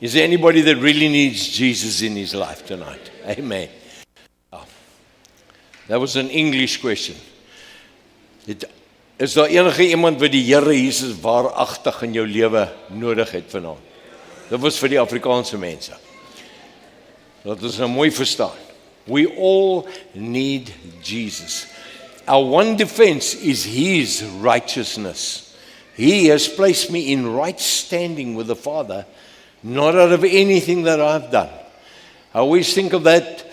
Is there anybody that really needs Jesus in his life tonight? Amen. Oh, that was an English question. Is daar enige iemand wat die Here Jesus waaragtig in jou lewe nodig het vanaand? Dit was vir die Afrikaanse mense. Dat is nou mooi verstaan. We all need Jesus. Our one defense is His righteousness. He has placed me in right standing with the Father, not out of anything that I've done. I always think of that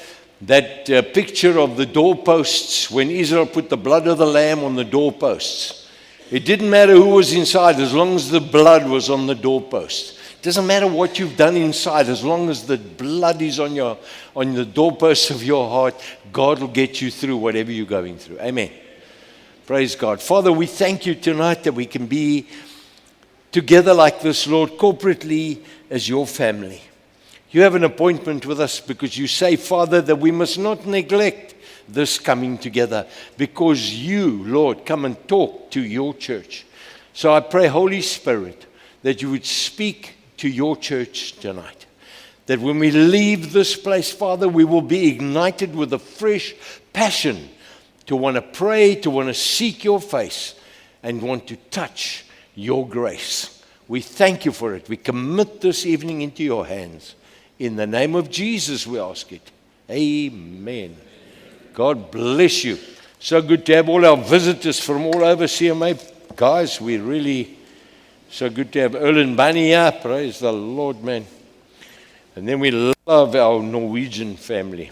picture of the doorposts when Israel put the blood of the lamb on the doorposts. It didn't matter who was inside as long as the blood was on the doorpost. It doesn't matter what you've done inside as long as the blood is on the doorposts of your heart. God will get you through whatever you're going through. Amen. Praise God. Father, we thank you tonight that we can be together like this, Lord, corporately as your family. You have an appointment with us because you say, Father, that we must not neglect this coming together because you, Lord, come and talk to your church. So I pray, Holy Spirit, that you would speak to your church tonight. That when we leave this place, Father, we will be ignited with a fresh passion to want to pray, to want to seek your face, and want to touch your grace. We thank you for it. We commit this evening into your hands. In the name of Jesus, we ask it. Amen. God bless you. So good to have all our visitors from all over CMA. Guys, we really, so good to have Erlen Bunny here. Praise the Lord, man. And then we love our Norwegian family.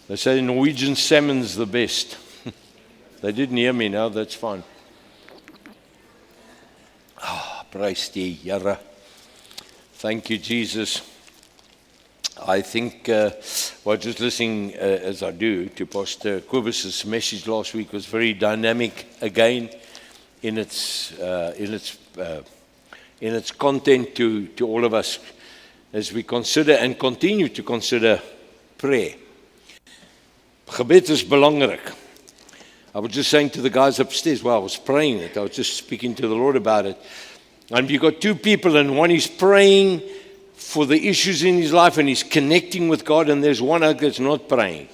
They say Norwegian salmon's the best. They didn't hear me now, that's fine. Praise the Here. Thank you, Jesus. I think while just listening as I do to Pastor Kobus' message last week was very dynamic again in its content to all of us as we consider and continue to consider prayer. Gebed is belangrik. I was just saying to the guys upstairs while I was praying it, I was just speaking to the Lord about it. And you've got two people, and one is praying for the issues in his life and he's connecting with God, and there's one that's not praying.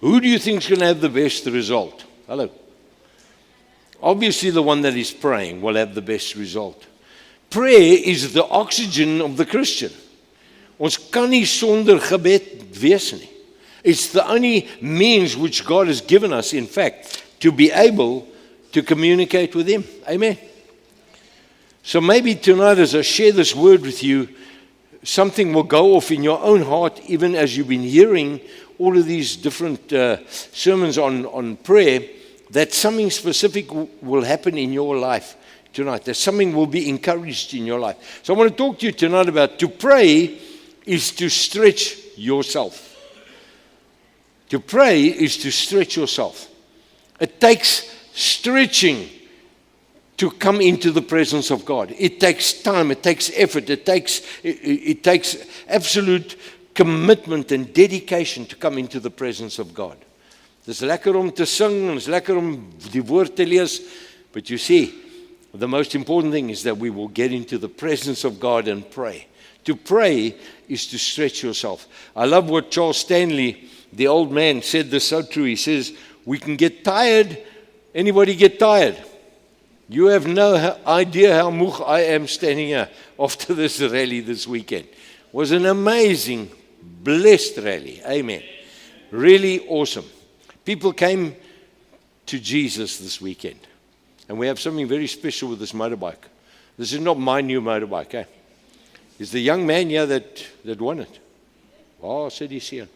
Who do you think is going to have the best result? Hello. Obviously the one that is praying will have the best result. Prayer is the oxygen of the Christian. Ons kan nie sonder gebed wees nie. It's the only means which God has given us, in fact, to be able to communicate with Him. Amen. So maybe tonight as I share this word with you, something will go off in your own heart, even as you've been hearing all of these different sermons on prayer, that something specific will happen in your life tonight, that something will be encouraged in your life. So I want to talk to you tonight about to pray is to stretch yourself. To pray is to stretch yourself. It takes stretching to come into the presence of God. It takes time, it takes effort, it takes absolute commitment and dedication to come into the presence of God. Dis lekker om te sing, en is lekker om die woord te lees, but you see, the most important thing is that we will get into the presence of God and pray. To pray is to stretch yourself. I love what Charles Stanley, the old man, said this so true. He says, we can get tired. Anybody get tired? You have no idea how moeg I am standing here after this rally this weekend. It was an amazing, blessed rally. Amen. Really awesome. People came to Jesus this weekend. And we have something very special with this motorbike. This is not my new motorbike. Eh? It's the young man here that won it. Oh, said he's here.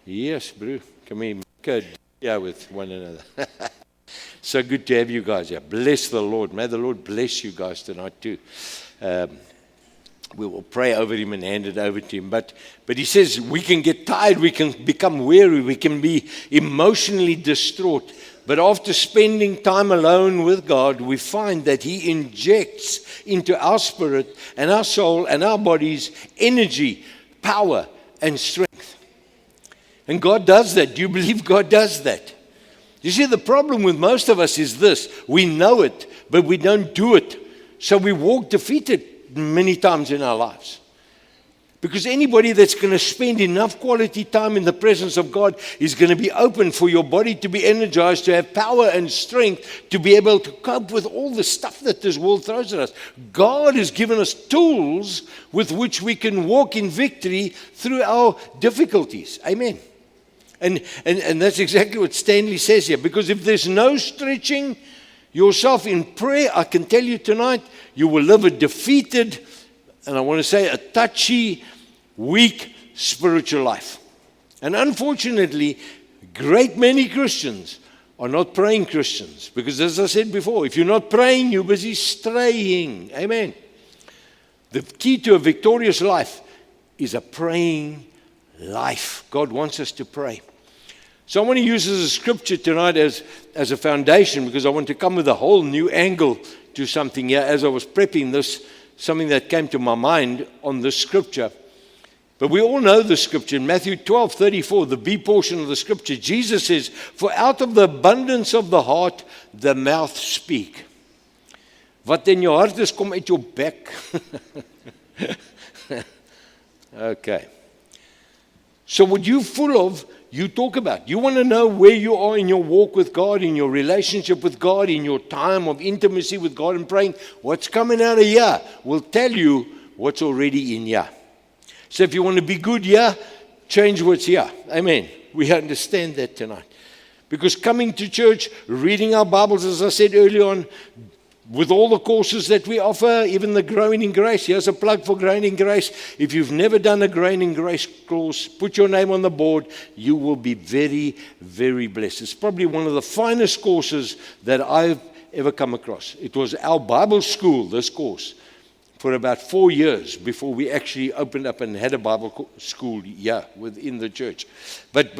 Yes, bro. Can we make a deal with one another? So good to have you guys here. Bless the Lord. May the Lord bless you guys tonight too. We will pray over him and hand it over to him. But he says we can get tired, we can become weary, we can be emotionally distraught. But after spending time alone with God, we find that He injects into our spirit and our soul and our bodies energy, power, and strength. And God does that. Do you believe God does that? You see, the problem with most of us is this. We know it, but we don't do it. So we walk defeated many times in our lives. Because anybody that's going to spend enough quality time in the presence of God is going to be open for your body to be energized, to have power and strength, to be able to cope with all the stuff that this world throws at us. God has given us tools with which we can walk in victory through our difficulties. Amen. And that's exactly what Stanley says here. Because if there's no stretching yourself in prayer, I can tell you tonight, you will live a defeated, and I want to say a touchy, weak spiritual life. And unfortunately, great many Christians are not praying Christians. Because as I said before, if you're not praying, you're busy straying. Amen. The key to a victorious life is a praying life. God wants us to pray. So I want to use this as a scripture tonight as a foundation, because I want to come with a whole new angle to something here. As I was prepping this, something that came to my mind on this scripture. But we all know the scripture. In Matthew 12:34, the B portion of the scripture, Jesus says, "For out of the abundance of the heart, the mouth speak." Wat in jou hart is, kom uit jou bek. Okay. So what you're full of, you talk about. You want to know where you are in your walk with God, in your relationship with God, in your time of intimacy with God and praying. What's coming out of here will tell you what's already in here. So if you want to be good here, change what's here. Amen. We understand that tonight. Because coming to church, reading our Bibles, as I said earlier on, with all the courses that we offer, even the Growing in Grace. Here's a plug for Growing in Grace. If you've never done a Growing in Grace course, put your name on the board. You will be very, very blessed. It's probably one of the finest courses that I've ever come across. It was our Bible school, this course, for about 4 years before we actually opened up and had a Bible school within the church. But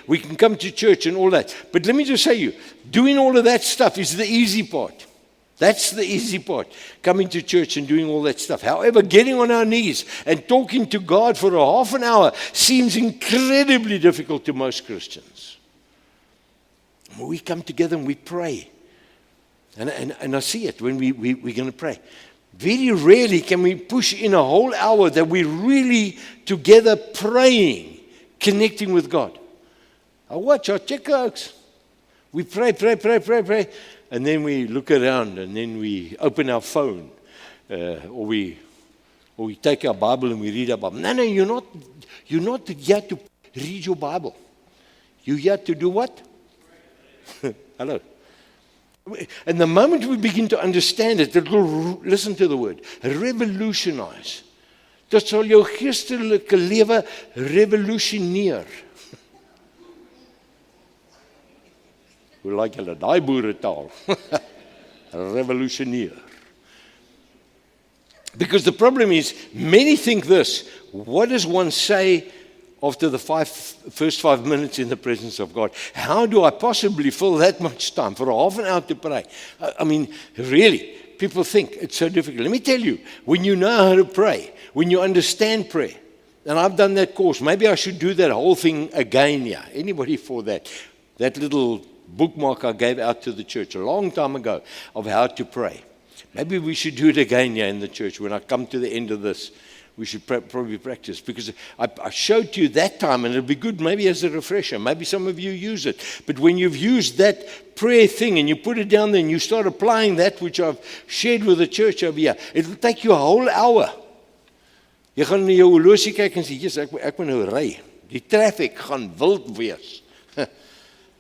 we can come to church and all that. But let me just say you, doing all of that stuff is the easy part. That's the easy part, coming to church and doing all that stuff. However, getting on our knees and talking to God for a half an hour seems incredibly difficult to most Christians. We come together and we pray. And I see it when we're going to pray. Very rarely can we push in a whole hour that we're really together praying, connecting with God. I watch, I check out. We pray. And then we look around, and then we open our phone, or we take our Bible and we read our Bible. No, you're not here to read your Bible. You're here to do what? Hello. And the moment we begin to understand it will, listen to the word, revolutionize. Dit sal jou geestelike lewe revolutioneer. Hoe like julle daai boeretaal? Revolutioneer. Because the problem is, many think this. What does one say after the first 5 minutes in the presence of God? How do I possibly fill that much time for a half an hour to pray? I mean, really, people think it's so difficult. Let me tell you, when you know how to pray, when you understand prayer, and I've done that course, maybe I should do that whole thing again. Yeah, anybody for that? That little bookmark I gave out to the church a long time ago of how to pray. Maybe we should do it again here in the church. When I come to the end of this, we should probably practice. Because I showed to you that time, and it'll be good maybe as a refresher. Maybe some of you use it. But when you've used that prayer thing and you put it down there and you start applying that which I've shared with the church over here, it'll take you a whole hour. Jy gaan na jou horlosie kyk en sê, "Jesus, ek moet nou ry. Die traffic gaan wild wees."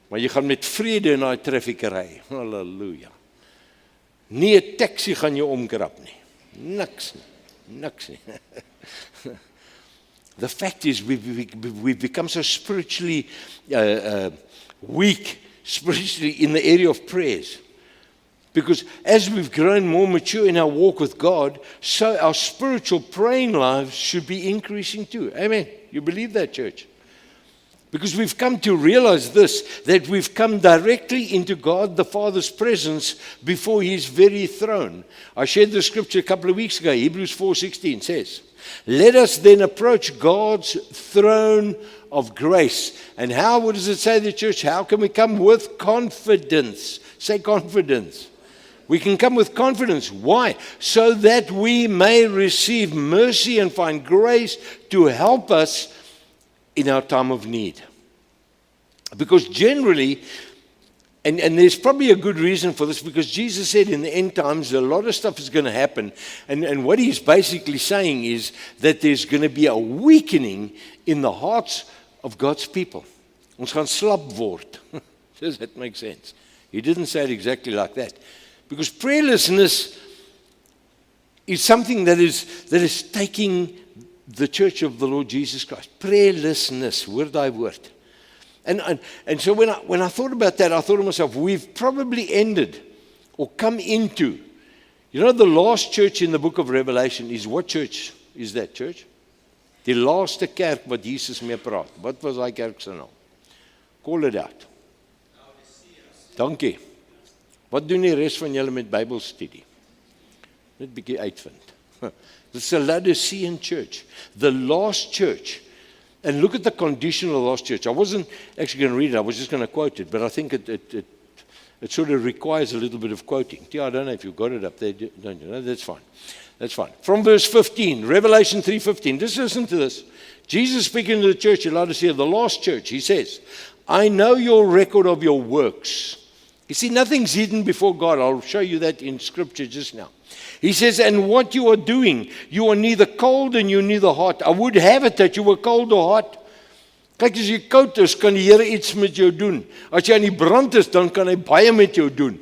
Maar jy gaan met vrede in daai traffic ry. Halleluja. Nie 'n taxi gaan jou omkrap nie. Niks nie. The fact is we've become so spiritually weak, spiritually in the area of prayers. Because as we've grown more mature in our walk with God, so our spiritual praying lives should be increasing too. Amen. You believe that, church? Because we've come to realize this, that we've come directly into God the Father's presence before His very throne. I shared the scripture a couple of weeks ago. Hebrews 4:16 says, "Let us then approach God's throne of grace." And does it say, the church? How can we come with confidence? Say confidence. We can come with confidence. Why? So that we may receive mercy and find grace to help us in our time of need. Because generally, and there's probably a good reason for this, because Jesus said in the end times a lot of stuff is going to happen. And what he's basically saying is that there's going to be a weakening in the hearts of God's people. Ons gaan slap word. Does that make sense? He didn't say it exactly like that. Because prayerlessness is something that is taking the church of the Lord Jesus Christ. Prayerlessness, word I word. And so when I thought about that, I thought to myself, we've probably ended or come into, the last church in the book of Revelation is what church is that church? Die laaste kerk wat Jesus mee praat. Wat was daai kerk se naam? Call it out. Dankie. Wat doen die res van julle met Bybelstudie? Net 'n bietjie uitvind. It's the Laodicean church, the last church. And look at the condition of the last church. I wasn't actually going to read it, I was just going to quote it, but I think it sort of requires a little bit of quoting. Yeah, I don't know if you've got it up there, don't you? No, that's fine. That's fine. From verse 15, Revelation 3:15. Just listen to this. Jesus speaking to the church at Laodicea, the last church, he says, I know your record of your works. You see, nothing's hidden before God. I'll show you that in Scripture just now. He says, and what you are doing, you are neither cold and you're neither hot. I would have it that you were cold or hot. Kyk, as jy koud is, kan die Here iets met jou doen. As jy aan die brand is, dan kan hy baie met jou doen.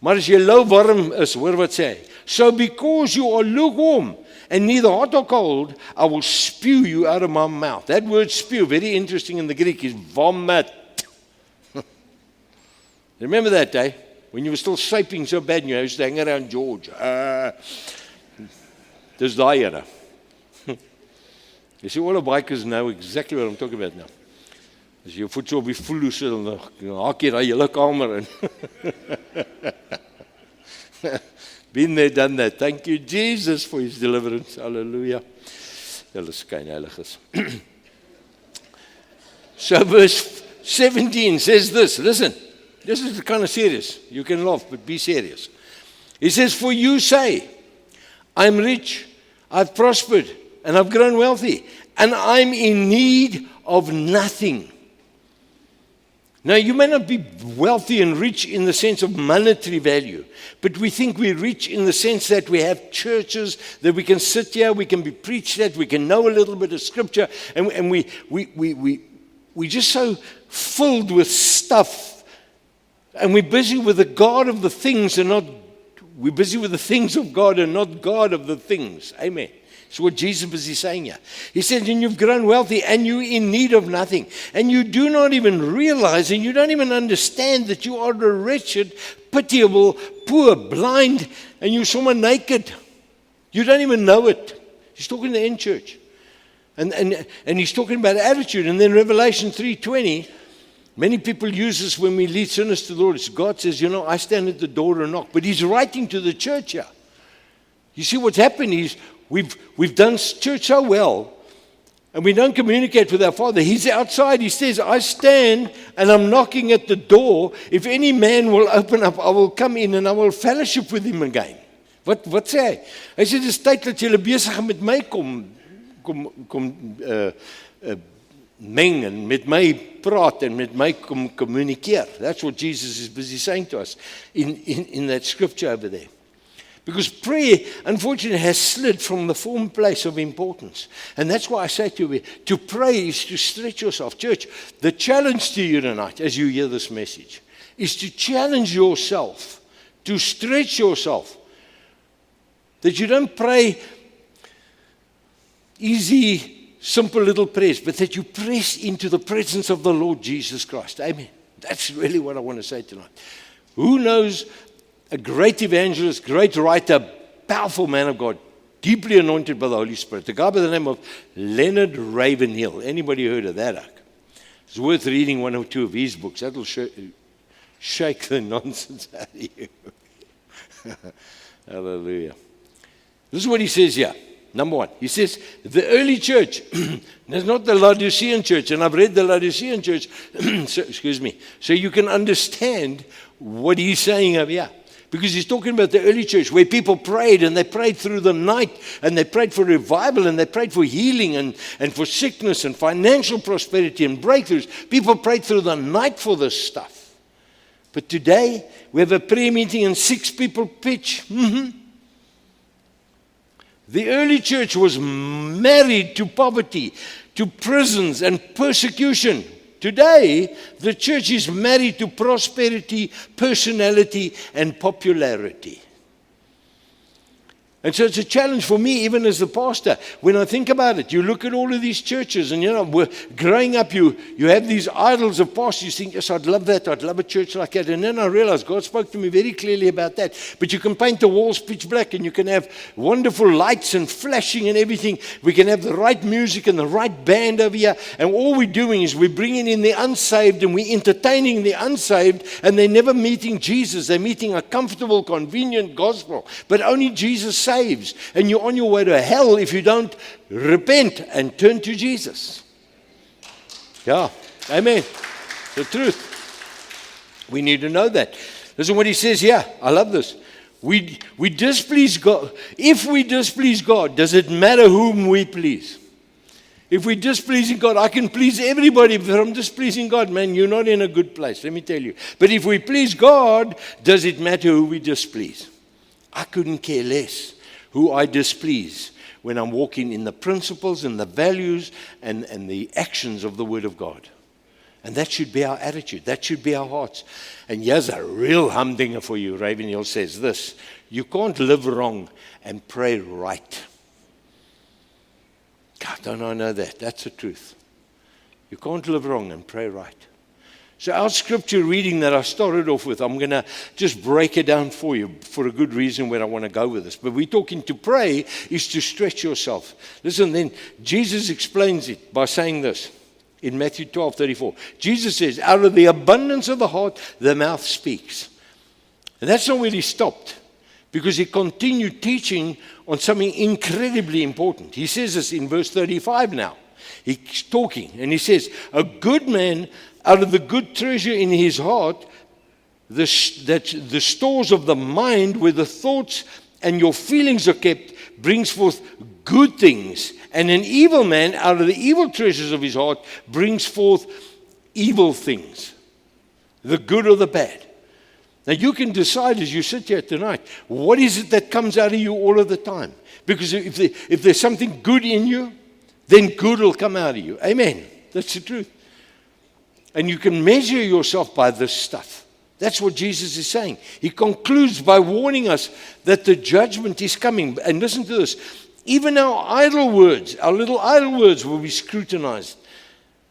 Maar as jy lauwarm is, hoor wat sê hy. So because you are lukewarm and neither hot or cold, I will spew you out of my mouth. That word spew, very interesting in the Greek, is vomit. Remember that day when you were still shaping so bad and you used to hang around George? Dis daai Here. You see, all the bikers know exactly what I'm talking about now. As jou voet so op die vloer sit, dan haak jy daai hele kamer in. Been there, done that. Thank you, Jesus, for his deliverance. Hallelujah. Julle skyn heilig is. So verse 17 says this. Listen. This is kind of serious. You can laugh, but be serious. He says, for you say, I'm rich, I've prospered, and I've grown wealthy, and I'm in need of nothing. Now, you may not be wealthy and rich in the sense of monetary value, but we think we're rich in the sense that we have churches, that we can sit here, we can be preached at, we can know a little bit of Scripture, and we're just so filled with stuff. And we're busy with the God of the things and not, we're busy with the things of God and not God of the things. Amen. That's what Jesus is saying here. He said, and you've grown wealthy and you're in need of nothing. And you do not even realize and you don't even understand that you are the wretched, pitiable, poor, blind, and you're somewhere naked. You don't even know it. He's talking to the end church. And he's talking about attitude. And then Revelation 3:20, many people use this when we lead sinners to the Lord. God says, I stand at the door and knock. But he's writing to the church here. You see what's happened is we've done church so well and we don't communicate with our Father. He's outside. He says, I stand and I'm knocking at the door. If any man will open up, I will come in and I will fellowship with him again. Wat sê hy? Hy sê, dis tyd dat julle besig met my kom meng en met my praat en met my kom communicate. That's what Jesus is busy saying to us in that scripture over there. Because prayer, unfortunately, has slid from the former place of importance. And that's why I say to you, to pray is to stretch yourself. Church, the challenge to you tonight, as you hear this message, is to challenge yourself, to stretch yourself. That you don't pray easy, simple little prayers, but that you press into the presence of the Lord Jesus Christ. Amen. That's really what I want to say tonight. Who knows a great evangelist, great writer, powerful man of God, deeply anointed by the Holy Spirit, a guy by the name of Leonard Ravenhill. Anybody heard of that? It's worth reading one or two of his books. That'll shake the nonsense out of you. Hallelujah. This is what he says here. Number one, he says, the early church, that's not the Laodicean church, and I've read the Laodicean church, so you can understand what he's saying over here. Because he's talking about the early church where people prayed, and they prayed through the night, and they prayed for revival, and they prayed for healing and for sickness and financial prosperity and breakthroughs. People prayed through the night for this stuff. But today, we have a prayer meeting and 6 people pitch. The early church was married to poverty, to prisons and persecution. Today, the church is married to prosperity, personality, and popularity. And so it's a challenge for me, even as the pastor. When I think about it, you look at all of these churches, and we're growing up, you have these idols of pastors. You think, yes, I'd love that. I'd love a church like that. And then I realized God spoke to me very clearly about that. But you can paint the walls pitch black, and you can have wonderful lights and flashing and everything. We can have the right music and the right band over here. And all we're doing is we're bringing in the unsaved, and we're entertaining the unsaved, and they're never meeting Jesus. They're meeting a comfortable, convenient gospel. But only Jesus saves. And you're on your way to hell if you don't repent and turn to Jesus. Yeah, amen. The truth. We need to know that. Listen what he says here. I love this. We displease God. If we displease God, does it matter whom we please? If we're displeasing God, I can please everybody, but if I'm displeasing God, man, you're not in a good place, let me tell you. But if we please God, does it matter who we displease? I couldn't care less who I displease when I'm walking in the principles and the values and the actions of the Word of God. And that should be our attitude. That should be our hearts. And here's a real humdinger for you. Ravenhill says this: you can't live wrong and pray right. God, don't I know that? That's the truth. You can't live wrong and pray right. So our scripture reading that I started off with, I'm going to just break it down for you for a good reason where I want to go with this. But we're talking to pray is to stretch yourself. Listen, then Jesus explains it by saying this in Matthew 12:34. Jesus says, out of the abundance of the heart, the mouth speaks. And that's not where he stopped, because he continued teaching on something incredibly important. He says this in verse 35 now. He's talking, and he says, a good man out of the good treasure in his heart, the stores of the mind where the thoughts and your feelings are kept, brings forth good things. And an evil man out of the evil treasures of his heart brings forth evil things, the good or the bad. Now you can decide as you sit here tonight, what is it that comes out of you all of the time? Because if there's something good in you, then good will come out of you. Amen. That's the truth. And you can measure yourself by this stuff. That's what Jesus is saying. He concludes by warning us that the judgment is coming. And listen to this. Even our idle words, our little idle words will be scrutinized.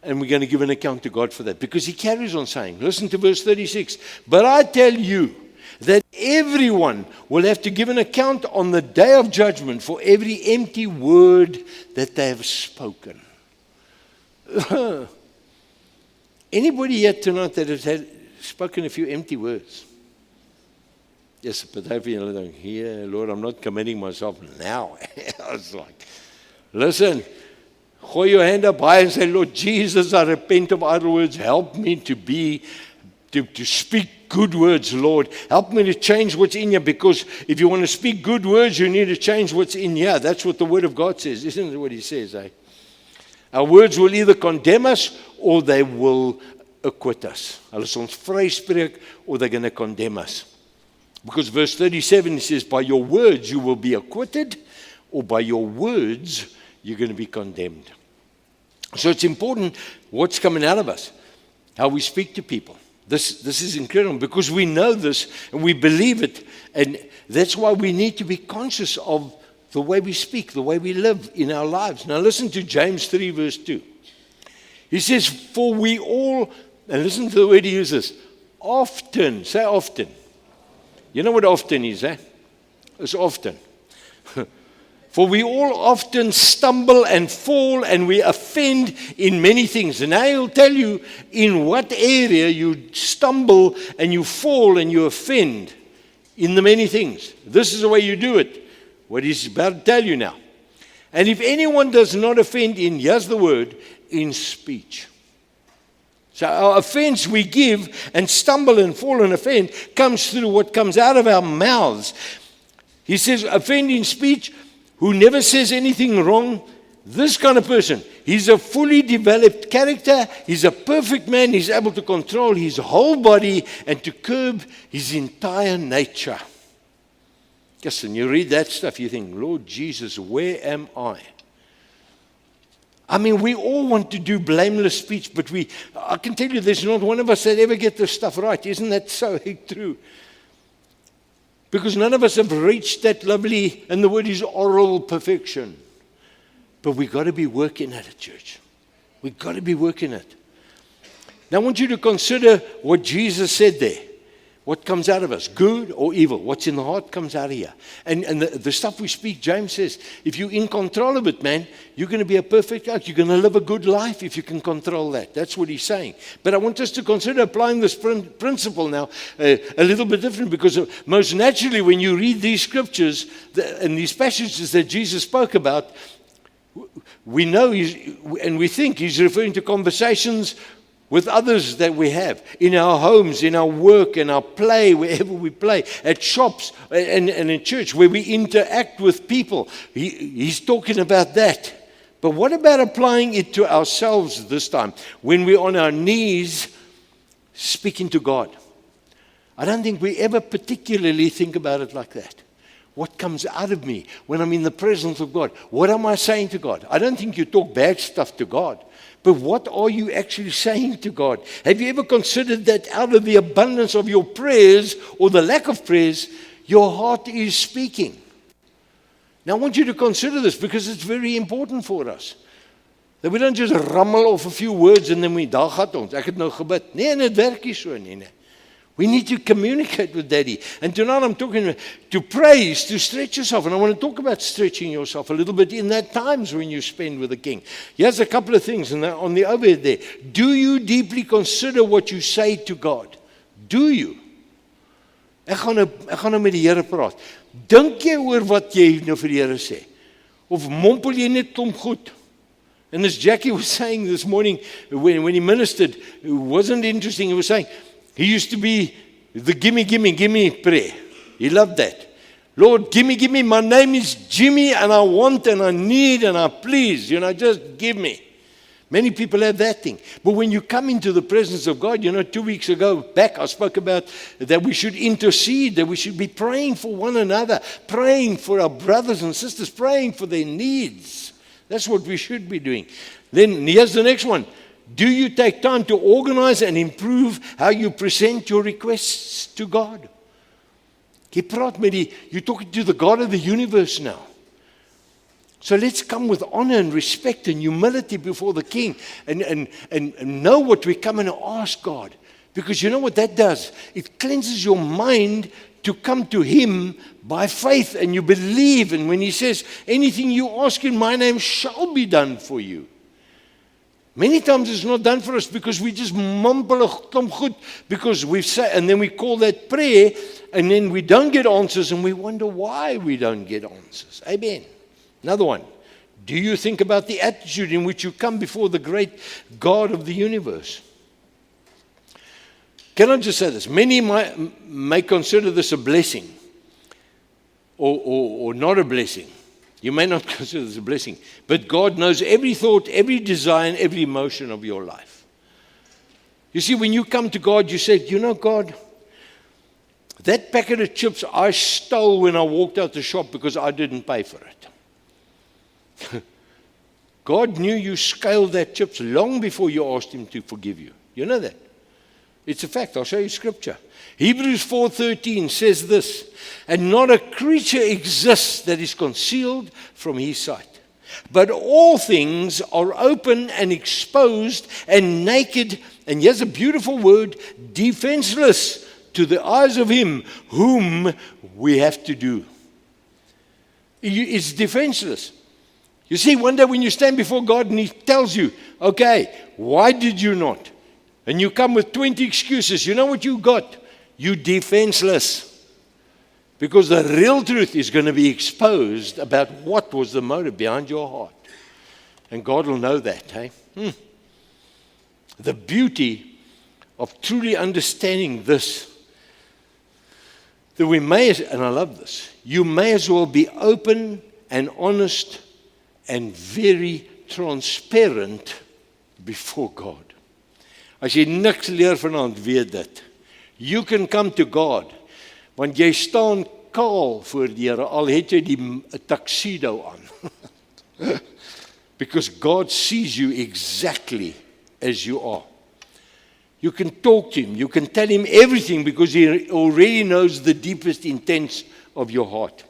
And we're going to give an account to God for that. Because he carries on saying, listen to verse 36. But I tell you that everyone will have to give an account on the day of judgment for every empty word that they have spoken. Anybody yet tonight that has spoken a few empty words? Yes, but I feel like, yeah, Lord, I'm not committing myself now. I was like, listen, gooi your hand up high and say, Lord Jesus, I repent of idle words. Help me to speak good words, Lord. Help me to change what's in here, because if you want to speak good words, you need to change what's in here. That's what the Word of God says. Isn't it what he says, eh? Our words will either condemn us or they will acquit us. Hulle sal ons vryspreek or they're going to condemn us. Because verse 37 says, by your words you will be acquitted, or by your words you're going to be condemned. So it's important what's coming out of us, how we speak to people. This is incredible, because we know this and we believe it, and that's why we need to be conscious of the way we speak, the way we live in our lives. Now listen to James 3 verse 2. He says, for we all, and listen to the word he uses, often, say often. You know what often is, eh? It's often. For we all often stumble and fall, and we offend in many things. And now he'll tell you in what area you stumble and you fall and you offend in the many things. This is the way you do it. What he's about to tell you now. And if anyone does not offend in, here's the word, in speech. So our offense we give and stumble and fall and offend comes through what comes out of our mouths. He says, offend in speech, who never says anything wrong. This kind of person, he's a fully developed character. He's a perfect man. He's able to control his whole body and to curb his entire nature. Yes, and you read that stuff, you think, Lord Jesus, where am I? I mean, we all want to do blameless speech, but I can tell you there's not one of us that ever get this stuff right. Isn't that so true? Because none of us have reached that lovely, and the word is oral perfection. But we've got to be working at it, church. We've got to be working at it. Now, I want you to consider what Jesus said there. What comes out of us, good or evil? What's in the heart comes out of here. And the stuff we speak, James says, if you're in control of it, man, you're going to be a perfect guy. You're going to live a good life if you can control that. That's what he's saying. But I want us to consider applying this principle now a little bit different, because most naturally when you read these scriptures and these passages that Jesus spoke about, we know and we think he's referring to conversations with others that we have in our homes, in our work, in our play, wherever we play, at shops and in church, where we interact with people. He's talking about that. But what about applying it to ourselves this time, when we're on our knees speaking to God? I don't think we ever particularly think about it like that. What comes out of me when I'm in the presence of God? What am I saying to God? I don't think you talk bad stuff to God. But what are you actually saying to God? Have you ever considered that out of the abundance of your prayers or the lack of prayers, your heart is speaking? Now I want you to consider this, because it's very important for us. That we don't just rammel off a few words and then daar gaat ons. Ek het nou gebid. Nee, dit werk nie so nie. We need to communicate with Daddy. And tonight I'm talking to praise, to stretch yourself. And I want to talk about stretching yourself a little bit in that times when you spend with the King. Here's a couple of things on the overhead there. Do you deeply consider what you say to God? Do you? Ek gaan nou met die Here praat. Dink jy oor wat jy nou vir die Here sê? Of mompel jy net klomp goed? And as Jackie was saying this morning when he ministered, it wasn't interesting. He was saying, he used to be the gimme prayer. He loved that. Lord, gimme. My name is Jimmy, and I want and I need and I please. Just give me. Many people have that thing. But when you come into the presence of God, 2 weeks ago back, I spoke about that we should intercede, that we should be praying for one another, praying for our brothers and sisters, praying for their needs. That's what we should be doing. Then here's the next one. Do you take time to organize and improve how you present your requests to God? You're talking to the God of the universe now. So let's come with honor and respect and humility before the King and know what we come and ask God. Because you know what that does? It cleanses your mind to come to Him by faith, and you believe. And when He says, anything you ask in my name shall be done for you. Many times it's not done for us because we just mumble a klomp goed because we've said, and then we call that prayer, and then we don't get answers, and we wonder why we don't get answers. Amen. Another one. Do you think about the attitude in which you come before the great God of the universe? Can I just say this? Many may consider this a blessing or not a blessing. You may not consider this a blessing, but God knows every thought, every desire, and every emotion of your life. You see, when you come to God, you say, God, that packet of chips I stole when I walked out the shop because I didn't pay for it. God knew you scaled that chips long before you asked Him to forgive you. You know that? It's a fact. I'll show you scripture. Hebrews 4:13 says this, and not a creature exists that is concealed from His sight, but all things are open and exposed and naked, and here's a beautiful word, defenseless to the eyes of Him whom we have to do. It's defenseless. You see, one day when you stand before God and He tells you, okay, why did you not? And you come with 20 excuses. You know what you got? You defenseless. Because the real truth is going to be exposed about what was the motive behind your heart. And God will know that. Hey? the beauty of truly understanding this, that we may, and I love this, you may as well be open and honest and very transparent before God. As jy niks leer vanaand, weet dit. You can come to God, want jy staan kaal voor die Here, al het jy die tuxedo aan. Because God sees you exactly as you are. You can talk to Him, you can tell Him everything because He already knows the deepest intents of your heart.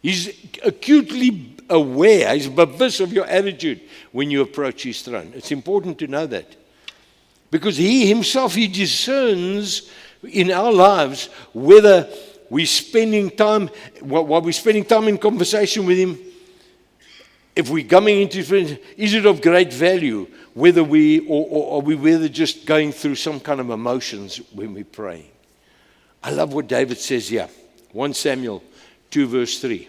He's acutely aware, He's bewus of your attitude when you approach His throne. It's important to know that. Because He Himself, He discerns in our lives whether we're spending time, while we're spending time in conversation with Him, if we're coming into His, is it of great value, whether or are we whether just going through some kind of emotions when we pray. I love what David says here. 1 Samuel 2 verse 3.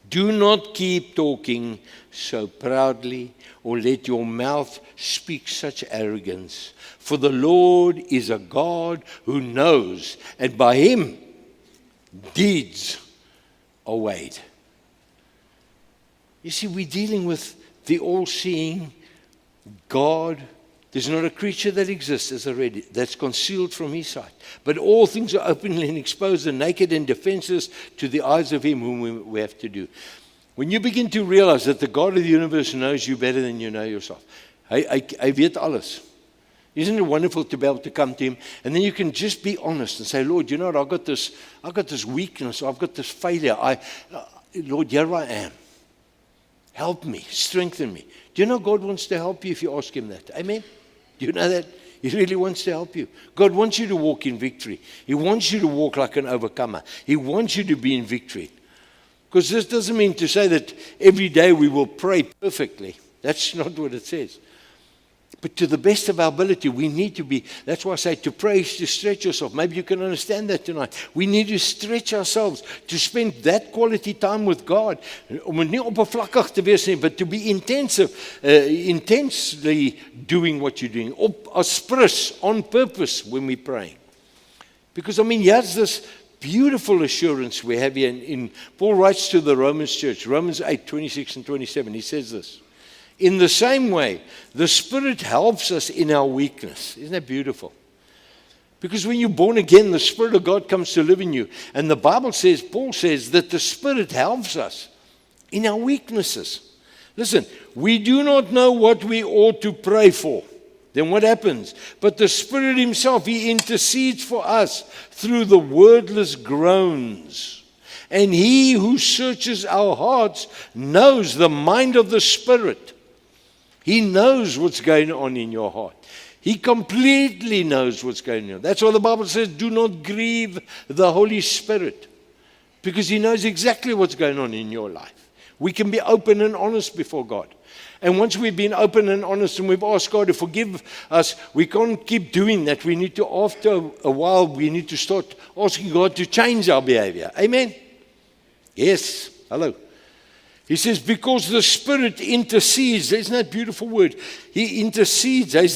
Do not keep talking so proudly, or let your mouth speak such arrogance. For the Lord is a God who knows, and by Him deeds are weighed. You see, we're dealing with the all-seeing God. There's not a creature that exists, as I read it, that's concealed from His sight. But all things are openly and exposed and naked and defenseless to the eyes of Him whom we have to do. When you begin to realize that the God of the universe knows you better than you know yourself. Hy weet alles. Isn't it wonderful to be able to come to Him? And then you can just be honest and say, Lord, you know what, I've got this weakness, I've got this failure. Lord, here I am. Help me, strengthen me. Do you know God wants to help you if you ask Him that? Amen? Do you know that? He really wants to help you. God wants you to walk in victory. He wants you to walk like an overcomer. He wants you to be in victory. Because this doesn't mean to say that every day we will pray perfectly. That's not what it says. But to the best of our ability, we need to be, that's why I say to pray is to stretch yourself. Maybe you can understand that tonight. We need to stretch ourselves to spend that quality time with God. Om nie oppervlakkig te wees nie, but to be intensely doing what you're doing. Aspris, on purpose when we're praying. Because here's this beautiful assurance we have here. Paul writes to the Romans church, Romans 8, 26 and 27. He says this. In the same way, the Spirit helps us in our weakness. Isn't that beautiful? Because when you're born again, the Spirit of God comes to live in you. And the Bible says, Paul says, that the Spirit helps us in our weaknesses. Listen, we do not know what we ought to pray for. Then what happens? But the Spirit Himself, He intercedes for us through the wordless groans. And He who searches our hearts knows the mind of the Spirit. He knows what's going on in your heart. He completely knows what's going on. That's why the Bible says, do not grieve the Holy Spirit. Because He knows exactly what's going on in your life. We can be open and honest before God. And once we've been open and honest and we've asked God to forgive us, we can't keep doing that. We need to, after a while, we need to start asking God to change our behavior. Amen? Yes. Hello. He says, because the Spirit intercedes. Isn't that a beautiful word? He intercedes. He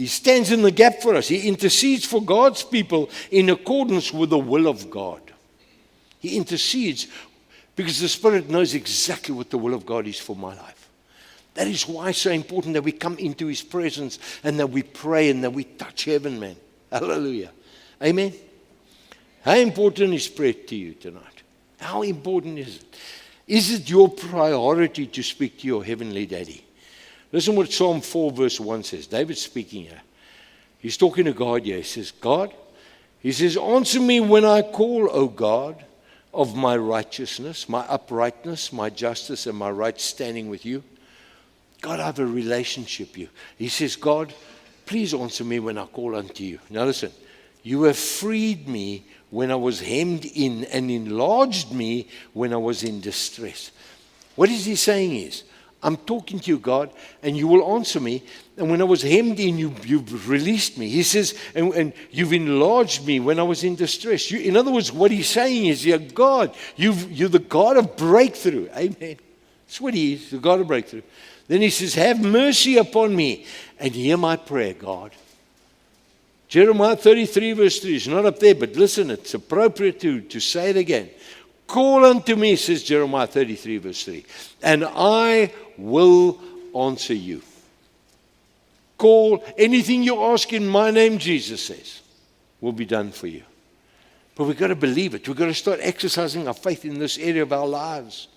stands in the gap for us. He intercedes for God's people in accordance with the will of God. He intercedes because the Spirit knows exactly what the will of God is for my life. That is why it's so important that we come into His presence and that we pray and that we touch heaven, man. Hallelujah. Amen. How important is prayer to you tonight? How important is it? Is it your priority to speak to your heavenly daddy? Listen what Psalm 4 verse 1 says. David's speaking here. He's talking to God here. He says, God, he says, answer me when I call, O God, of my righteousness, my uprightness, my justice, and my right standing with you. God, I have a relationship with you. He says, God, please answer me when I call unto you. Now listen, you have freed me when I was hemmed in and enlarged me when I was in distress. What is he saying is, I'm talking to you, God, and you will answer me. And when I was hemmed in, you've released me. He says, and you've enlarged me when I was in distress. In other words, what he's saying is, you're God. You're the God of breakthrough. Amen. That's what He is, the God of breakthrough. Then he says, have mercy upon me and hear my prayer, God. Jeremiah 33 verse 3 is not up there, but listen, it's appropriate to say it again. Call unto me, says Jeremiah 33 verse 3, and I will answer you. Call, anything you ask in my name, Jesus says, will be done for you. But we've got to believe it. We've got to start exercising our faith in this area of our lives.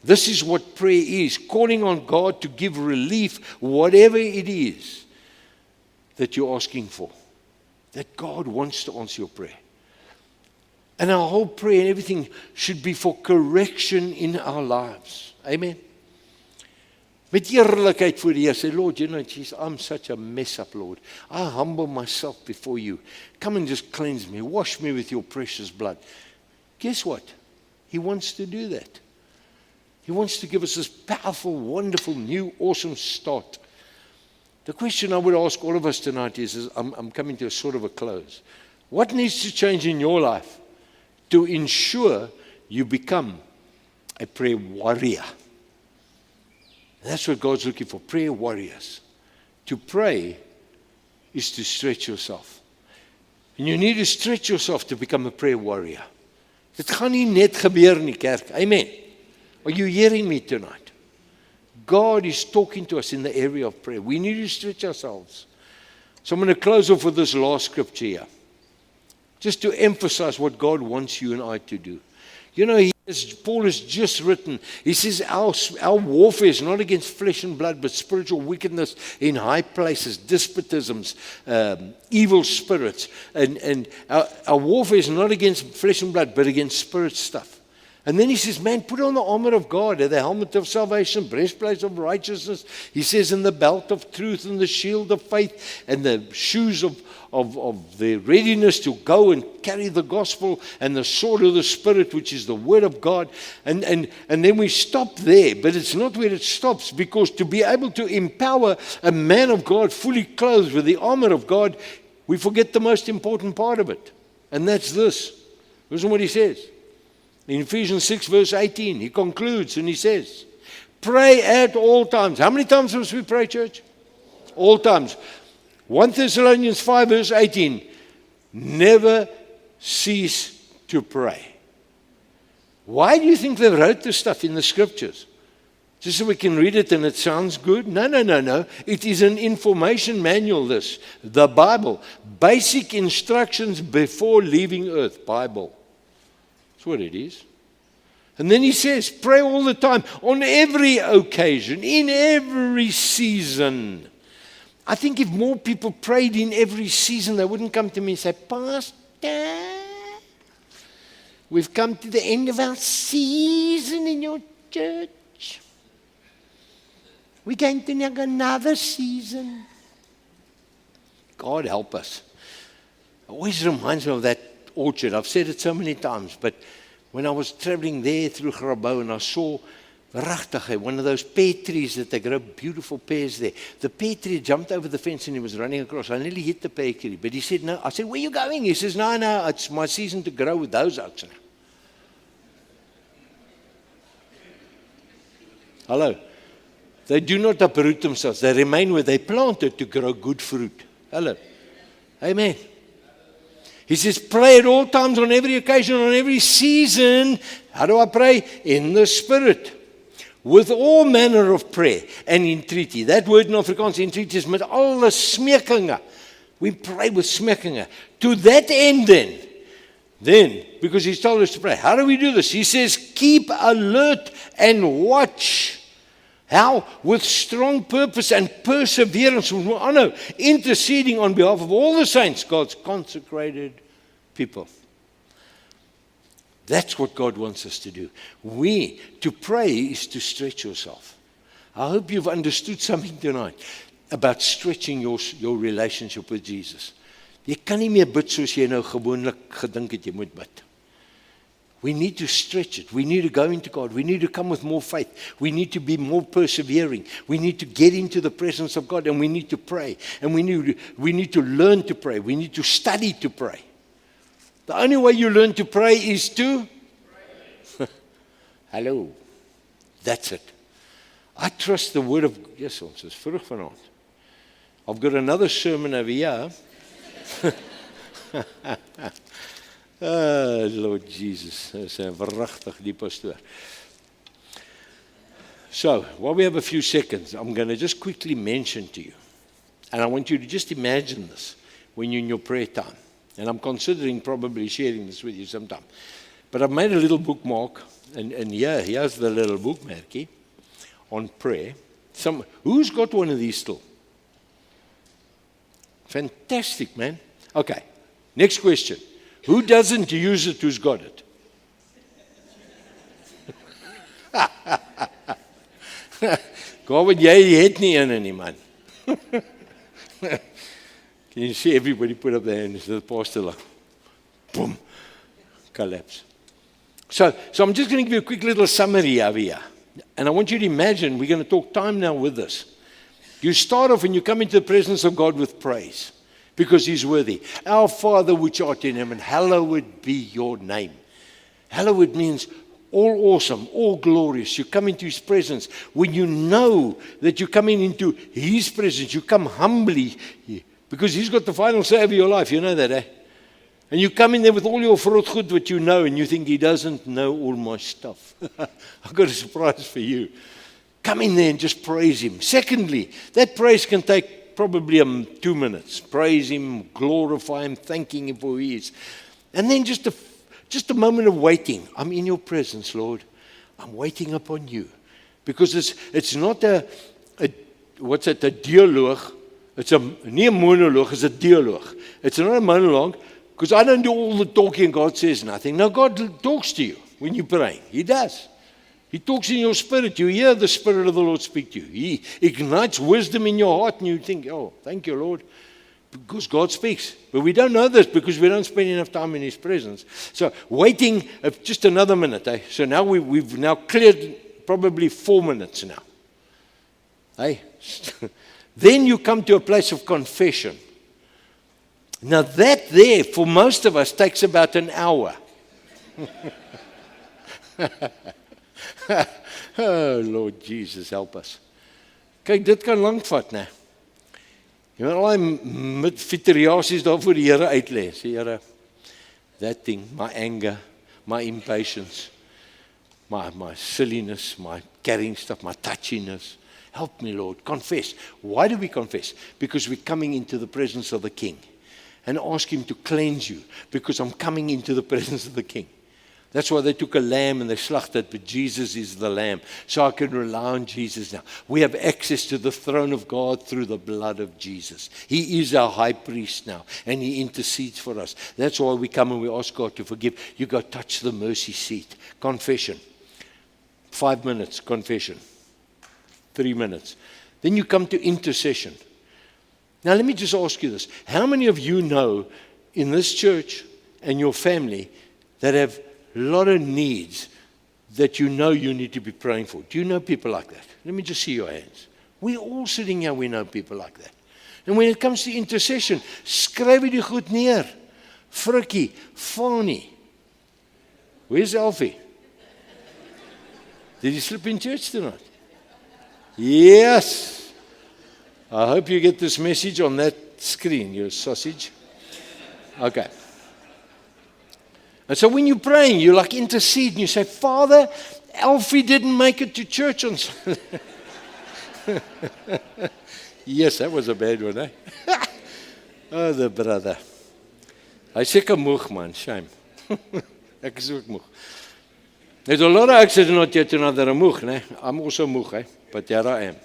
This is what prayer is, calling on God to give relief, whatever it is that you're asking for. That God wants to answer your prayer. And our whole prayer and everything should be for correction in our lives. Amen. Met eerlikheid voor die Here, say, Lord, you know, Jesus, I'm such a mess up, Lord. I humble myself before you. Come and just cleanse me. Wash me with your precious blood. Guess what? He wants to do that. He wants to give us this powerful, wonderful, new, awesome start. The question I would ask all of us tonight is I'm coming to a sort of a close. What needs to change in your life to ensure you become a prayer warrior? That's what God's looking for, prayer warriors. To pray is to stretch yourself. And you need to stretch yourself to become a prayer warrior. Dit gaan nie net gebeur in die kerk. Amen. Are you hearing me tonight? God is talking to us in the area of prayer. We need to stretch ourselves. So I'm going to close off with this last scripture here. Just to emphasize what God wants you and I to do. You know, Paul has just written, he says our warfare is not against flesh and blood, but spiritual wickedness in high places, despotisms, evil spirits. And our warfare is not against flesh and blood, but against spirit stuff. And then he says, man, put on the armor of God, the helmet of salvation, breastplate of righteousness. He says, and the belt of truth, and the shield of faith, and the shoes of the readiness to go and carry the gospel, and the sword of the Spirit, which is the word of God. And then we stop there, but it's not where it stops, because to be able to empower a man of God fully clothed with the armor of God, we forget the most important part of it. And that's this. Listen what he says. In Ephesians 6 verse 18, he concludes and he says, pray at all times. How many times must we pray, church? All times. 1 Thessalonians 5 verse 18, never cease to pray. Why do you think they wrote this stuff in the scriptures? Just so we can read it and it sounds good? No. It is an information manual, this. The Bible. Basic instructions before leaving earth. Bible. That's what it is. And then he says, pray all the time, on every occasion, in every season. I think if more people prayed in every season, they wouldn't come to me and say, Pastor, we've come to the end of our season in your church. We're going to have another season. God help us. It always reminds me of that orchard. I've said it so many times, but when I was traveling there through Grabouw and I saw one of those pear trees that they grow beautiful pears there. The pear tree jumped over the fence and he was running across. I nearly hit the pear tree, but he said, no. I said, where are you going? He says, no, it's my season to grow with those oaks now. Hello. They do not uproot themselves. They remain where they planted to grow good fruit. Hello. Amen. He says, pray at all times, on every occasion, on every season. How do I pray? In the Spirit. With all manner of prayer and entreaty. That word in Afrikaans, entreaty, is met alle smekinge. We pray with smekinge. To that end then, because he's told us to pray. How do we do this? He says, keep alert and watch. How? With strong purpose and perseverance, interceding on behalf of all the saints, God's consecrated people. That's what God wants us to do. To pray is to stretch yourself. I hope you've understood something tonight about stretching your relationship with Jesus. Jy kan nie meer bid soos jy nou gewoonlik gedink het jy moet bid. We need to stretch it. We need to go into God. We need to come with more faith. We need to be more persevering. We need to get into the presence of God and we need to pray. And we need to learn to pray. We need to study to pray. The only way you learn to pray is to pray. Hello. That's it. I trust the word of, yes, ons is vroeg vanaand. I've got another sermon over here. Oh, Lord Jesus, dis 'n verragtig die pastoor. So, while we have a few seconds, I'm going to just quickly mention to you, and I want you to just imagine this when you're in your prayer time. And I'm considering probably sharing this with you sometime. But I've made a little bookmark, and here's the little bookmarky on prayer. Who's got one of these still? Fantastic, man. Okay, next question. Who doesn't use it, who's got it? God, jy het nie een man. Can you see everybody put up their hands? The pastor like, boom, collapse. So I'm just going to give you a quick little summary over here. And I want you to imagine, we're going to talk time now with this. You start off and you come into the presence of God with praise, because He's worthy. Our Father which art in heaven, hallowed be your name. Hallowed means all awesome, all glorious. You come into His presence. When you know that you're coming into His presence, you come humbly, because He's got the final say over your life. You know that, eh? And you come in there with all your vrot goed what you know, and you think He doesn't know all my stuff. I've got a surprise for you. Come in there and just praise Him. Secondly, that praise can take probably 2 minutes. Praise Him, glorify Him, thanking Him for who He is. And then just a moment of waiting. I'm in your presence, Lord. I'm waiting upon you. Because it's not a dialogue. It's nie 'n monologue, it's a dialogue. It's not a monologue, because I don't do all the talking and God says nothing. No, God talks to you when you pray. He does. He talks in your spirit. You hear the Spirit of the Lord speak to you. He ignites wisdom in your heart, and you think, oh, thank you, Lord. Because God speaks. But we don't know this because we don't spend enough time in His presence. So waiting just another minute. Eh? So now we've now cleared probably 4 minutes now. Eh? Then you come to a place of confession. Now that there, for most of us, takes about an hour. Oh, Lord Jesus, help us. Kyk, dit kan lank vat, né? Jy moet al met fiteriasies daar voor die Here uitlê. Sê, Here, that thing, my anger, my impatience, my silliness, my carrying stuff, my touchiness. Help me, Lord. Confess. Why do we confess? Because we're coming into the presence of the King. And ask Him to cleanse you. Because I'm coming into the presence of the King. That's why they took a lamb and they slachted, but Jesus is the lamb. So I can rely on Jesus now. We have access to the throne of God through the blood of Jesus. He is our high priest now, and He intercedes for us. That's why we come and we ask God to forgive. You go touch the mercy seat. Confession. 5 minutes, confession. 3 minutes. Then you come to intercession. Now let me just ask you this. How many of you know in this church and your family that have a lot of needs that you know you need to be praying for? Do you know people like that? Let me just see your hands. We're all sitting here, we know people like that. And when it comes to intercession, skryf die goed neer. Frikkie, Fani. Where's Alfie? Did he sleep in church tonight? Yes. I hope you get this message on that screen, you sausage. Okay. And so when you're praying, you like intercede and you say, Father, Alfie didn't make it to church on Sunday. Yes, that was a bad one, eh? Oh, the brother. Hy seker moeg, man, shame. Ek is ook moeg. There's a lot of acts not yet to know that I'm moeg, né? I'm also moeg, eh? But there I am.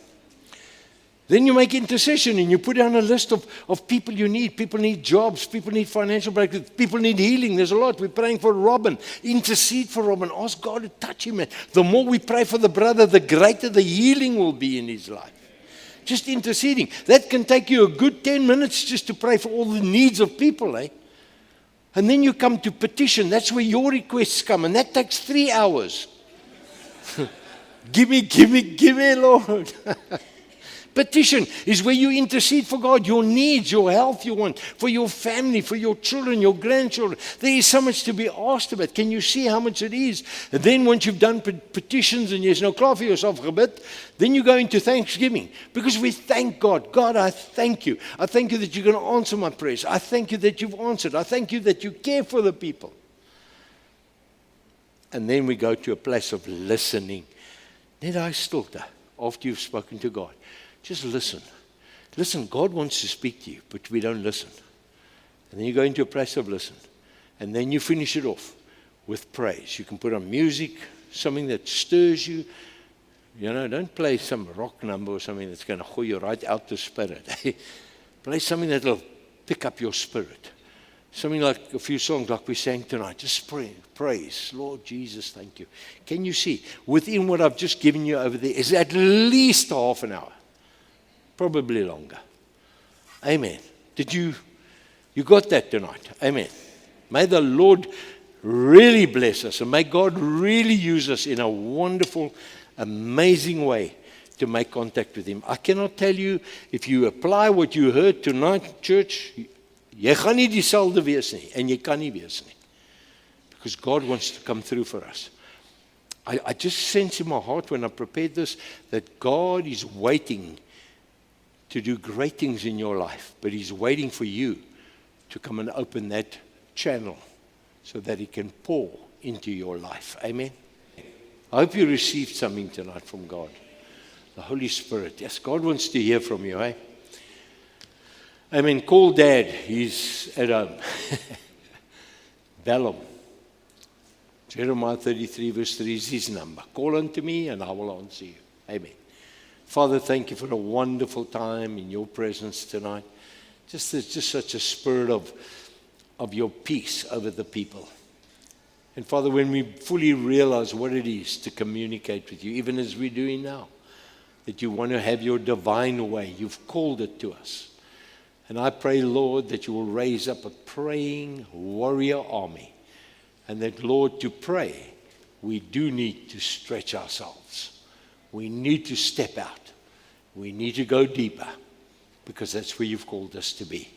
Then you make intercession and you put down a list of people you need. People need jobs. People need financial breakthrough. People need healing. There's a lot. We're praying for Robin. Intercede for Robin. Ask God to touch him. The more we pray for the brother, the greater the healing will be in his life. Just interceding. That can take you a good 10 minutes just to pray for all the needs of people, eh? And then you come to petition. That's where your requests come. And that takes 3 hours. Give me, Lord. Petition is where you intercede for God, your needs, your health you want, for your family, for your children, your grandchildren. There is so much to be asked about. Can you see how much it is? And then once you've done petitions and jy's nou klaar vir jouself gebid, then you go into thanksgiving. Because we thank God. God, I thank you. I thank you that you're going to answer my prayers. I thank you that you've answered. I thank you that you care for the people. And then we go to a place of listening. Net daai stilte after you've spoken to God. Just listen. Listen, God wants to speak to you, but we don't listen. And then you go into a place of listen. And then you finish it off with praise. You can put on music, something that stirs you. You know, don't play some rock number or something that's going to gooi you right out the spirit. Play something that will pick up your spirit. Something like a few songs like we sang tonight. Just praise. Lord Jesus, thank you. Can you see? Within what I've just given you over there is at least half an hour. Probably longer. Amen. You got that tonight? Amen. May the Lord really bless us and may God really use us in a wonderful, amazing way to make contact with Him. I cannot tell you, if you apply what you heard tonight, church, jy gaan nie dieselfde wees nie en jy kan nie wees nie. Because God wants to come through for us. I just sense in my heart when I prepared this that God is waiting to do great things in your life, but He's waiting for you to come and open that channel so that He can pour into your life. Amen. I hope you received something tonight from God. The Holy Spirit. Yes, God wants to hear from you, eh? Amen. Call Dad. He's at home. Bell him. Jeremiah 33 verse 3 is his number. Call unto me and I will answer you. Amen. Father, thank you for a wonderful time in your presence tonight. Just such a spirit of your peace over the people. And Father, when we fully realize what it is to communicate with you, even as we're doing now, that you want to have your divine way, you've called it to us. And I pray, Lord, that you will raise up a praying warrior army. And that, Lord, to pray, we do need to stretch ourselves. We need to step out. We need to go deeper because that's where you've called us to be.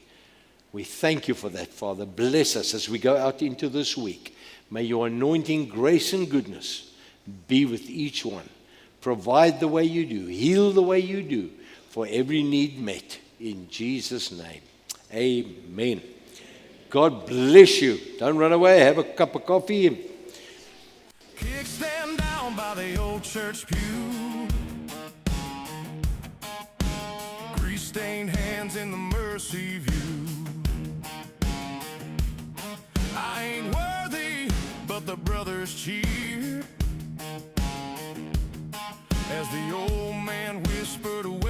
We thank you for that, Father. Bless us as we go out into this week. May your anointing, grace, and goodness be with each one. Provide the way you do. Heal the way you do. For every need met. In Jesus' name. Amen. God bless you. Don't run away. Have a cup of coffee. Kickstand down by the old church pew. Grease-stained hands in the mercy view. I ain't worthy, but the brothers cheer as the old man whispered away.